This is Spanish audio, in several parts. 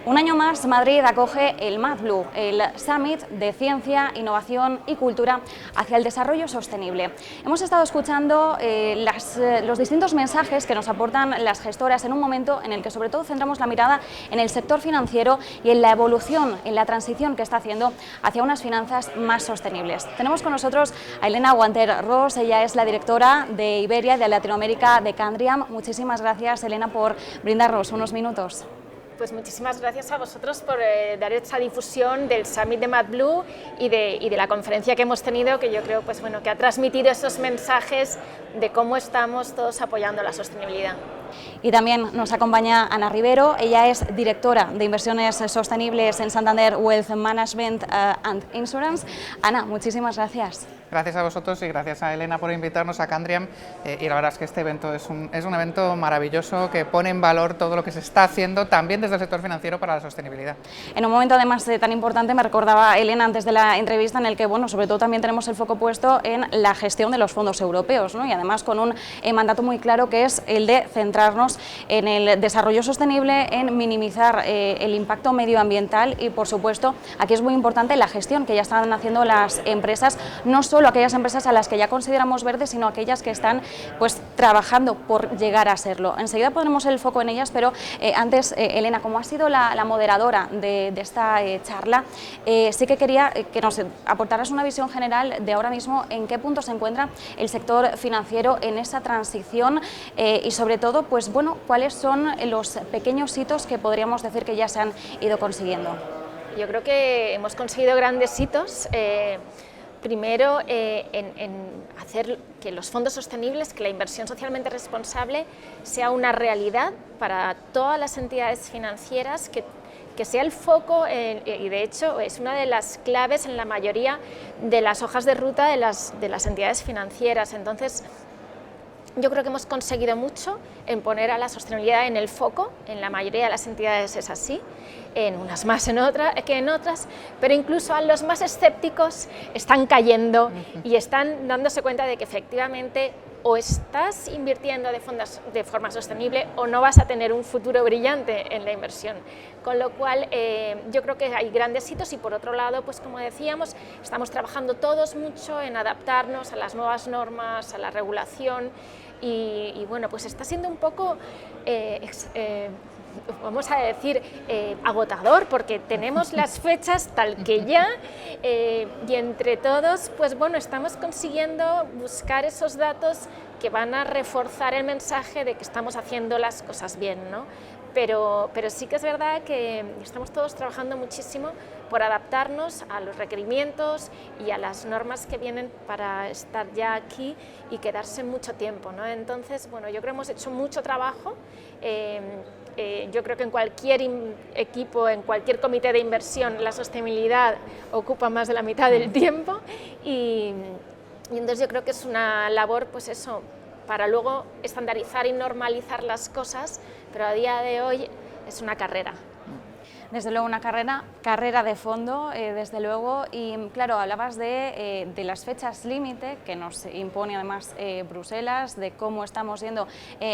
Un año más, Madrid acoge el MadBlue, el Summit de Ciencia, Innovación y Cultura hacia el Desarrollo Sostenible. Hemos estado escuchando los distintos mensajes que nos aportan las gestoras en un momento en el que sobre todo centramos la mirada en el sector financiero y en la evolución, en la transición que está haciendo hacia unas finanzas más sostenibles. Tenemos con nosotros a Elena Guanter-Ros, ella es la directora de Iberia, de Latinoamérica, de Candriam. Muchísimas gracias, Elena, por brindarnos unos minutos. Pues muchísimas gracias a vosotros por dar esta difusión del Summit de MadBlue y de la conferencia que hemos tenido, que yo creo pues, que ha transmitido esos mensajes de cómo estamos todos apoyando la sostenibilidad. Y también nos acompaña Ana Rivero, ella es directora de inversiones sostenibles en Santander Wealth Management and Insurance. Ana, muchísimas gracias. Gracias a vosotros y gracias a Elena por invitarnos a Candriam, y la verdad es que este evento es un evento maravilloso que pone en valor todo lo que se está haciendo también desde el sector financiero para la sostenibilidad. En un momento además tan importante, me recordaba Elena antes de la entrevista, en el que sobre todo también tenemos el foco puesto en la gestión de los fondos europeos, ¿no? Y además con un mandato muy claro que es el de centrarnos en el desarrollo sostenible, en minimizar el impacto medioambiental y por supuesto aquí es muy importante la gestión que ya están haciendo las empresas, no solo aquellas empresas a las que ya consideramos verdes, sino aquellas que están pues trabajando por llegar a serlo. Enseguida pondremos el foco en ellas, pero antes, Elena, como has sido la moderadora de esta charla, sí que quería que nos aportaras una visión general de ahora mismo en qué punto se encuentra el sector financiero en esa transición y sobre todo, pues bueno, cuáles son los pequeños hitos que podríamos decir que ya se han ido consiguiendo. Yo creo que hemos conseguido grandes hitos. Primero, en hacer que los fondos sostenibles, que la inversión socialmente responsable sea una realidad para todas las entidades financieras, que sea el foco, y de hecho es una de las claves en la mayoría de las hojas de ruta de las entidades financieras. Entonces, yo creo que hemos conseguido mucho en poner a la sostenibilidad en el foco. En la mayoría de las entidades es así, en unas más que en otras, pero incluso a los más escépticos están cayendo y están dándose cuenta de que efectivamente o estás invirtiendo de forma sostenible o no vas a tener un futuro brillante en la inversión. Con lo cual yo creo que hay grandes hitos y por otro lado, pues como decíamos, estamos trabajando todos mucho en adaptarnos a las nuevas normas, a la regulación y bueno, pues está siendo un poco vamos a decir, agotador, porque tenemos las fechas tal que ya, y entre todos, pues bueno, estamos consiguiendo buscar esos datos que van a reforzar el mensaje de que estamos haciendo las cosas bien, ¿no? Pero sí que es verdad que estamos todos trabajando muchísimo por adaptarnos a los requerimientos y a las normas que vienen para estar ya aquí y quedarse mucho tiempo, ¿no? Entonces, bueno, yo creo que hemos hecho mucho trabajo. Yo creo que en cualquier equipo, en cualquier comité de inversión, la sostenibilidad ocupa más de la mitad del tiempo y entonces yo creo que es una labor, pues eso, para luego estandarizar y normalizar las cosas, pero a día de hoy es una carrera. Desde luego una carrera de fondo, desde luego, y claro, hablabas de las fechas límite que nos impone además Bruselas, de cómo estamos yendo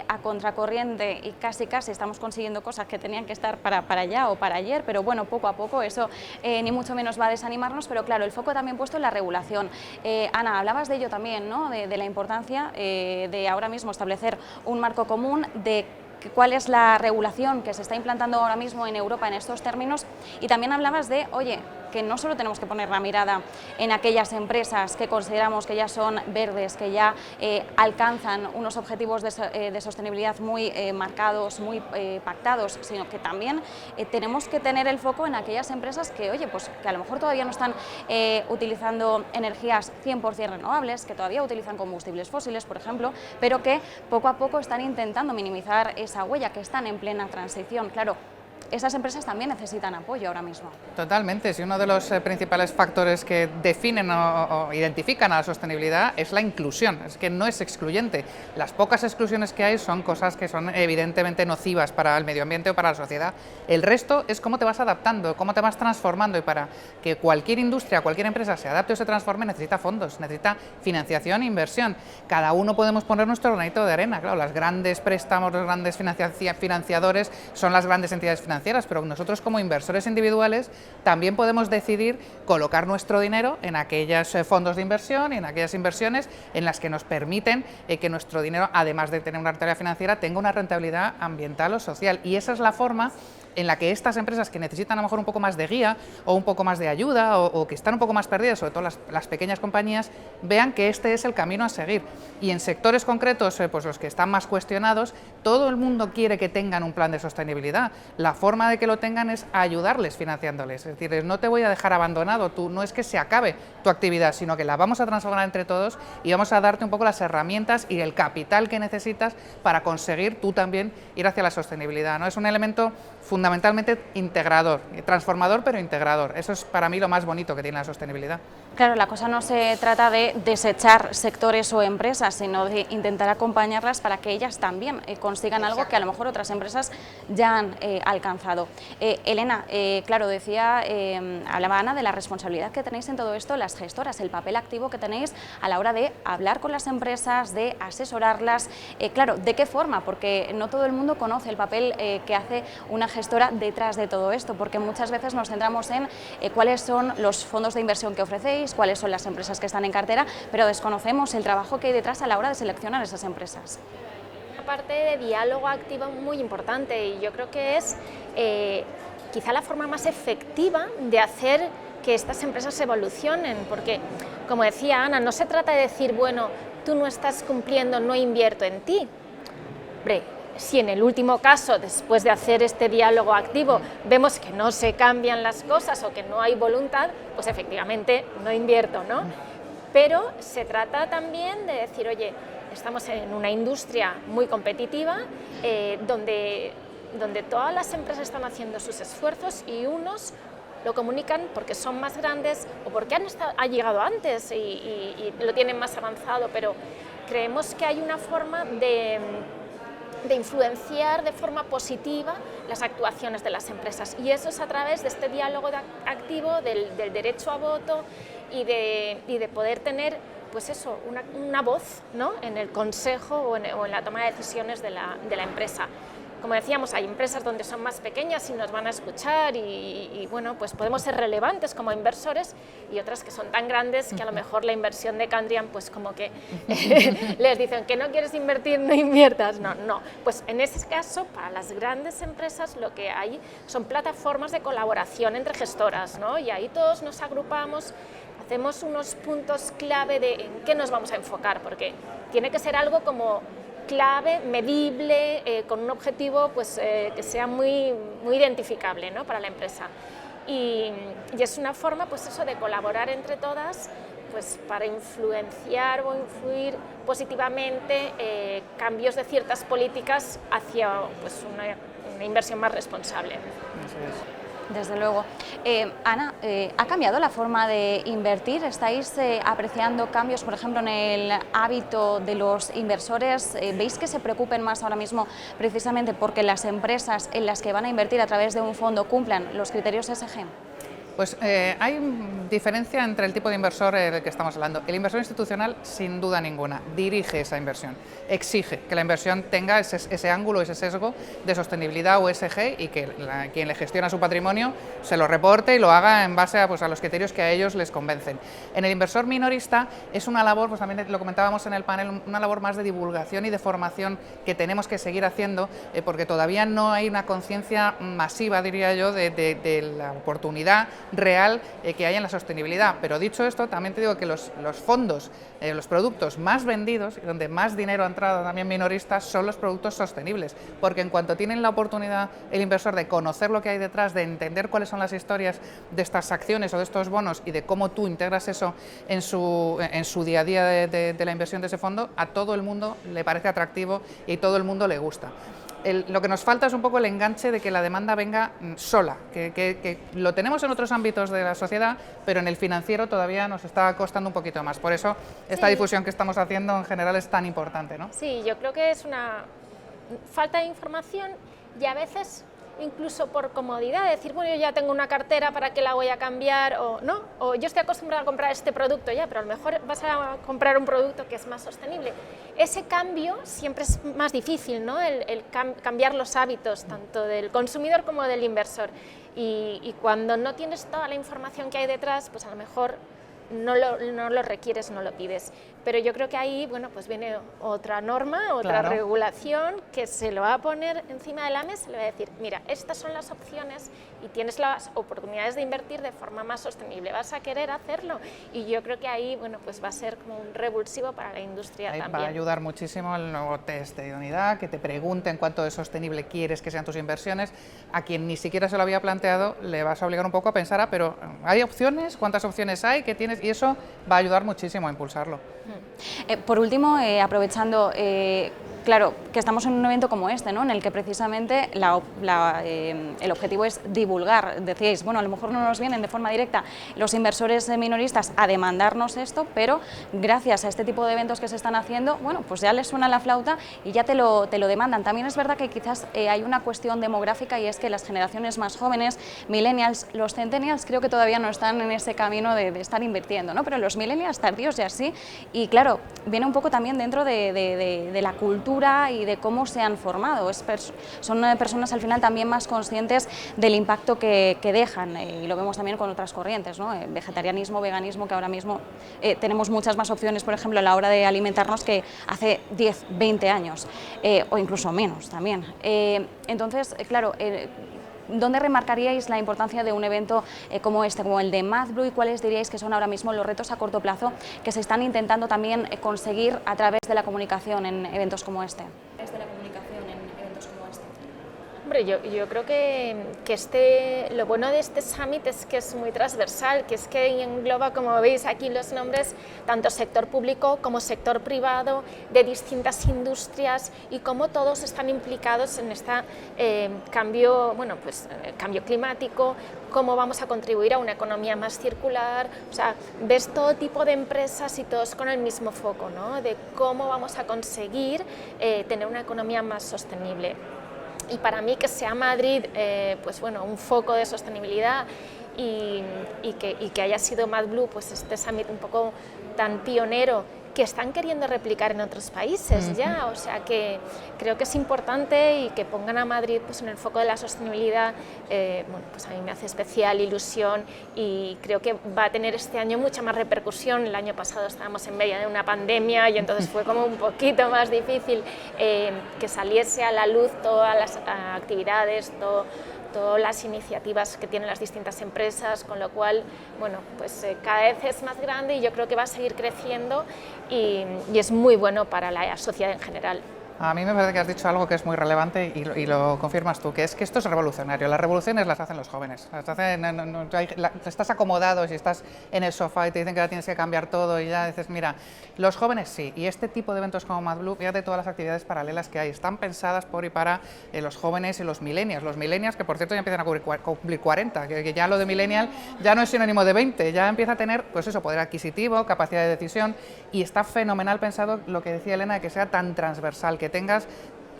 a contracorriente y casi estamos consiguiendo cosas que tenían que estar para allá o para ayer, pero bueno, poco a poco eso ni mucho menos va a desanimarnos, pero claro, el foco también puesto en la regulación. Ana, hablabas de ello también, ¿no? De la importancia de ahora mismo establecer un marco común, de cuál es la regulación que se está implantando ahora mismo en Europa en estos términos y también hablabas de, oye, que no solo tenemos que poner la mirada en aquellas empresas que consideramos que ya son verdes, que ya alcanzan unos objetivos de sostenibilidad muy marcados, muy pactados, sino que también tenemos que tener el foco en aquellas empresas que, oye, pues que a lo mejor todavía no están utilizando energías 100% renovables, que todavía utilizan combustibles fósiles, por ejemplo, pero que poco a poco están intentando minimizar esa huella, que están en plena transición. Claro, esas empresas también necesitan apoyo ahora mismo. Totalmente, sí, uno de los principales factores que definen o identifican a la sostenibilidad es la inclusión, es que no es excluyente. Las pocas exclusiones que hay son cosas que son evidentemente nocivas para el medio ambiente o para la sociedad. El resto es cómo te vas adaptando, cómo te vas transformando, y para que cualquier industria, cualquier empresa se adapte o se transforme necesita fondos, necesita financiación e inversión. Cada uno podemos poner nuestro granito de arena, claro, los grandes préstamos, los grandes financiadores son las grandes entidades financieras, financieras, pero nosotros como inversores individuales también podemos decidir colocar nuestro dinero en aquellos fondos de inversión y en aquellas inversiones en las que nos permiten que nuestro dinero, además de tener una rentabilidad financiera, tenga una rentabilidad ambiental o social. Y esa es la forma en la que estas empresas que necesitan a lo mejor un poco más de guía o un poco más de ayuda o que están un poco más perdidas, sobre todo las pequeñas compañías, vean que este es el camino a seguir. Y en sectores concretos, pues los que están más cuestionados, todo el mundo quiere que tengan un plan de sostenibilidad. La forma de que lo tengan es ayudarles financiándoles. Es decir, no te voy a dejar abandonado, tú no es que se acabe tu actividad, sino que la vamos a transformar entre todos y vamos a darte un poco las herramientas y el capital que necesitas para conseguir tú también ir hacia la sostenibilidad, ¿no? Es un elemento fundamentalmente integrador, transformador pero integrador. Eso es para mí lo más bonito que tiene la sostenibilidad. Claro, la cosa no se trata de desechar sectores o empresas, sino de intentar acompañarlas para que ellas también consigan algo que a lo mejor otras empresas ya han alcanzado. Elena, claro, decía, hablaba Ana de la responsabilidad que tenéis en todo esto, las gestoras, el papel activo que tenéis a la hora de hablar con las empresas, de asesorarlas. Claro, ¿de qué forma? Porque no todo el mundo conoce el papel que hace una gestora detrás de todo esto, porque muchas veces nos centramos en cuáles son los fondos de inversión que ofrecéis, cuáles son las empresas que están en cartera, pero desconocemos el trabajo que hay detrás a la hora de seleccionar esas empresas. Una parte de diálogo activo muy importante y yo creo que es quizá la forma más efectiva de hacer que estas empresas evolucionen, porque como decía Ana, no se trata de decir, bueno, tú no estás cumpliendo, no invierto en ti. Hombre, si en el último caso, después de hacer este diálogo activo, vemos que no se cambian las cosas o que no hay voluntad, pues efectivamente no invierto, ¿no? Pero se trata también de decir, oye, estamos en una industria muy competitiva, donde todas las empresas están haciendo sus esfuerzos y unos lo comunican porque son más grandes o porque han llegado antes y lo tienen más avanzado, pero creemos que hay una forma de influenciar de forma positiva las actuaciones de las empresas y eso es a través de este diálogo activo del derecho a voto y de poder tener pues eso, una voz, ¿no?, en el consejo o en la toma de decisiones de la empresa. Como decíamos, hay empresas donde son más pequeñas y nos van a escuchar y bueno, pues podemos ser relevantes como inversores y otras que son tan grandes que a lo mejor la inversión de Candriam pues como que les dicen que no quieres invertir, no inviertas. No, pues en ese caso para las grandes empresas lo que hay son plataformas de colaboración entre gestoras, ¿no? Y ahí todos nos agrupamos, hacemos unos puntos clave de en qué nos vamos a enfocar, porque tiene que ser algo como clave, medible, con un objetivo pues, que sea muy identificable, ¿no?, para la empresa. Y es una forma pues, eso, de colaborar entre todas pues, para influenciar o influir positivamente cambios de ciertas políticas hacia pues, una inversión más responsable. Eso es. Desde luego. Ana, ¿ha cambiado la forma de invertir? ¿Estáis apreciando cambios, por ejemplo, en el hábito de los inversores? ¿Veis que se preocupen más ahora mismo precisamente porque las empresas en las que van a invertir a través de un fondo cumplan los criterios ESG? Pues hay diferencia entre el tipo de inversor del que estamos hablando. El inversor institucional, sin duda ninguna, dirige esa inversión, exige que la inversión tenga ese ángulo, ese sesgo de sostenibilidad o ESG y que quien le gestiona su patrimonio se lo reporte y lo haga en base a, pues, a los criterios que a ellos les convencen. En el inversor minorista es una labor, pues también lo comentábamos en el panel, una labor más de divulgación y de formación que tenemos que seguir haciendo porque todavía no hay una conciencia masiva, diría yo, de la oportunidad real que hay en la sostenibilidad. Pero dicho esto, también te digo que los fondos, los productos más vendidos y donde más dinero ha entrado también minoristas son los productos sostenibles, porque en cuanto tienen la oportunidad el inversor de conocer lo que hay detrás, de entender cuáles son las historias de estas acciones o de estos bonos y de cómo tú integras eso en su día a día de la inversión de ese fondo, a todo el mundo le parece atractivo y todo el mundo le gusta. Lo que nos falta es un poco el enganche de que la demanda venga sola, que lo tenemos en otros ámbitos de la sociedad, pero en el financiero todavía nos está costando un poquito más. Por eso esta difusión que estamos haciendo en general es tan importante, ¿no? Sí, yo creo que es una falta de información y a veces incluso por comodidad, decir, bueno, yo ya tengo una cartera, ¿para qué la voy a cambiar? O no, o yo estoy acostumbrada a comprar este producto ya, pero a lo mejor vas a comprar un producto que es más sostenible. Ese cambio siempre es más difícil, ¿no? Cambiar los hábitos, tanto del consumidor como del inversor. Y cuando no tienes toda la información que hay detrás, pues a lo mejor no lo requieres, no lo pides. Pero yo creo que ahí, bueno, pues viene otra norma, otra regulación que se lo va a poner encima de la mesa y le va a decir, mira, estas son las opciones y tienes las oportunidades de invertir de forma más sostenible, vas a querer hacerlo. Y yo creo que ahí, bueno, pues va a ser como un revulsivo para la industria ahí también. Va a ayudar muchísimo el nuevo test de idoneidad, que te pregunten cuánto de sostenible quieres que sean tus inversiones. A quien ni siquiera se lo había planteado, le vas a obligar un poco a pensar, pero ¿hay opciones? ¿Cuántas opciones hay? ¿Qué tienes? Y eso va a ayudar muchísimo a impulsarlo. Por último, aprovechando, claro, que estamos en un evento como este, ¿no? En el que precisamente el objetivo es divulgar. Decíais, bueno, a lo mejor no nos vienen de forma directa los inversores minoristas a demandarnos esto, pero gracias a este tipo de eventos que se están haciendo, bueno, pues ya les suena la flauta y ya te lo demandan. También es verdad que quizás hay una cuestión demográfica y es que las generaciones más jóvenes, millennials, los centennials, creo que todavía no están en ese camino de estar invirtiendo, ¿no? Pero los millennials tardíos ya sí, y claro, viene un poco también dentro de la cultura y de cómo se han formado. Son personas al final también más conscientes del impacto que dejan, y lo vemos también con otras corrientes, ¿no? Vegetarianismo, veganismo, que ahora mismo tenemos muchas más opciones, por ejemplo, a la hora de alimentarnos que hace 10, 20 años, o incluso menos también. Entonces, claro, ¿dónde remarcaríais la importancia de un evento como este, como el de MathBlue, y cuáles diríais que son ahora mismo los retos a corto plazo que se están intentando también conseguir a través de la comunicación en eventos como este? Hombre, yo creo que lo bueno de este summit es que es muy transversal, que es que engloba, como veis aquí los nombres, tanto sector público como sector privado, de distintas industrias, y cómo todos están implicados en este cambio climático, cómo vamos a contribuir a una economía más circular. O sea, ves todo tipo de empresas y todos con el mismo foco, ¿no? De cómo vamos a conseguir tener una economía más sostenible. Y para mí que sea Madrid pues bueno, un foco de sostenibilidad y que haya sido MathBlue, pues este summit un poco tan pionero, que están queriendo replicar en otros países ya, o sea que creo que es importante, y que pongan a Madrid pues en el foco de la sostenibilidad, bueno, pues a mí me hace especial ilusión, y creo que va a tener este año mucha más repercusión. El año pasado estábamos en medio de una pandemia y entonces fue como un poquito más difícil que saliese a la luz todas las actividades, todas las iniciativas que tienen las distintas empresas, con lo cual, bueno, pues cada vez es más grande y yo creo que va a seguir creciendo, y es muy bueno para la sociedad en general. A mí me parece que has dicho algo que es muy relevante y lo confirmas tú, que es que esto es revolucionario. Las revoluciones las hacen los jóvenes. Estás acomodado, si estás en el sofá y te dicen que ahora tienes que cambiar todo y ya dices, mira, los jóvenes sí. Y este tipo de eventos como MathBlue, fíjate todas las actividades paralelas que hay, están pensadas por y para los jóvenes y los millennials. Los millennials, que por cierto ya empiezan a cumplir 40, que ya lo de millennial ya no es sinónimo de 20, ya empieza a tener, pues eso, poder adquisitivo, capacidad de decisión, y está fenomenal pensado lo que decía Elena, de que sea tan transversal, que tengas,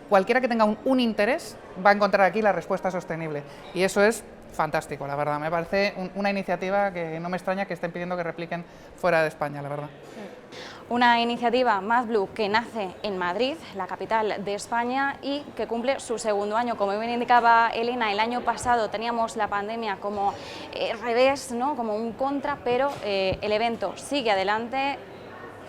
cualquiera que tenga un interés va a encontrar aquí la respuesta sostenible, y eso es fantástico, la verdad. Me parece una iniciativa que no me extraña que estén pidiendo que repliquen fuera de España, la verdad. Una iniciativa MathBlue que nace en Madrid, la capital de España, y que cumple su segundo año. Como bien indicaba Elena, el año pasado teníamos la pandemia como revés, ¿no? Como un contra, pero el evento sigue adelante,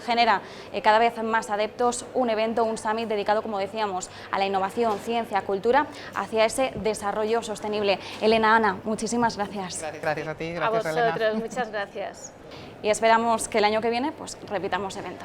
genera cada vez más adeptos, un evento, un summit dedicado, como decíamos, a la innovación, ciencia, cultura, hacia ese desarrollo sostenible. Elena, Ana, muchísimas gracias. Gracias a ti, gracias a vosotros, Elena. Muchas gracias. Y esperamos que el año que viene pues repitamos evento.